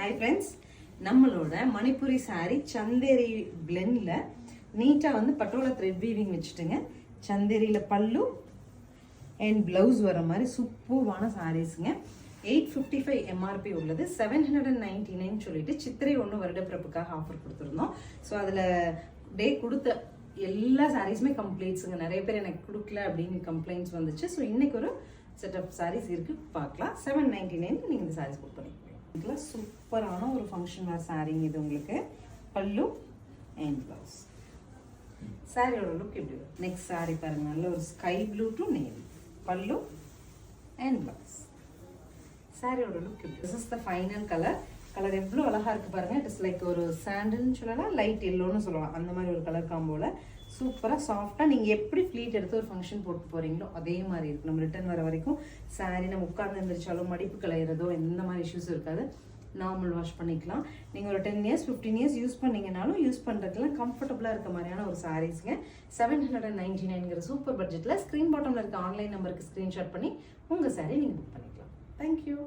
Hi friends, நம்மளோட Manipuri sorry Chanderi பிளெண்ட்ல நீட்டா வந்து பட்டோலா த்ரெட் வீவிங் வச்சுட்டுங்க. சந்தேரியில பல்லு அண்ட் பிளவுஸ் வர மாதிரி சூப்பர்வான சாரீஸுங்க. 855 எம்ஆர்பி உள்ளது. 799 சொல்லிட்டு சித்திரை 1 வருடப்பிறப்புக்காக ஆஃபர் கொடுத்துருந்தோம். ஸோ அதில் டே கொடுத்த எல்லா சாரீஸுமே கம்ப்ளீட்ஸுங்க. நிறைய பேர் எனக்கு கொடுக்கல அப்படின்னு கம்ப்ளைண்ட்ஸ் வந்துச்சு. ஸோ இன்னைக்கு ஒரு செட் ஆஃப் சாரீஸ் இருக்கு, பார்க்கலாம். 799 நீங்கள் இந்த சாரீஸ் புக் பண்ணிக்கலாம். இதுல சூப்பரான ஒரு ஃபங்க்ஷன் வேர் சாரீங்க. இது உங்களுக்கு பல்லு அண்ட் பிளவுஸ். சாரியோட லுக் எப்படி வரும்? நெக்ஸ்ட் சாரி பாருங்க, நல்ல ஒரு ஸ்கை ப்ளூ டு நேவி. பல்லு அண்ட் பிளவுஸ். சாரியோட லுக் எப்படி? This is the final colour. Colour எவ்வளோ அழகா இருக்கு பாருங்க. இட் இஸ் லைக் ஒரு சாண்டல்னு சொல்லலாம், லைட் எல்லோன்னு சொல்லலாம். அந்த மாதிரி ஒரு கலர் காம்போல சூப்பராக சாஃப்டாக நீங்கள் எப்படி ஃப்ளீட் எடுத்து ஒரு ஃபங்க்ஷன் போட்டு போகிறீங்களோ அதே மாதிரி இருக்குது. நம்ம ரிட்டர்ன் வர வரைக்கும் சாரி நம்ம உட்கார்ந்து எழுந்திரிச்சாலும் மடிப்பு கலையிறதோ எந்த மாதிரி இஷ்யூஸ் இருக்காது. நார்மல் வாஷ் பண்ணிக்கலாம். நீங்கள் ஒரு 10 இயர்ஸ் 15 இயர்ஸ் யூஸ் பண்ணிங்கனாலும் யூஸ் பண்ணுறதுலாம் கம்ஃபர்டபுளாக இருக்க மாதிரியான ஒரு சாரீஸுங்க. 799ங்கிற சூப்பர் பட்ஜெட்டில் ஸ்க்ரீன் பாட்டமில் இருக்க ஆன்லைன் நம்பருக்கு ஸ்க்ரீன்ஷாட் பண்ணி உங்கள் சாரீ நீங்கள் புக் பண்ணிக்கலாம். தேங்க்யூ.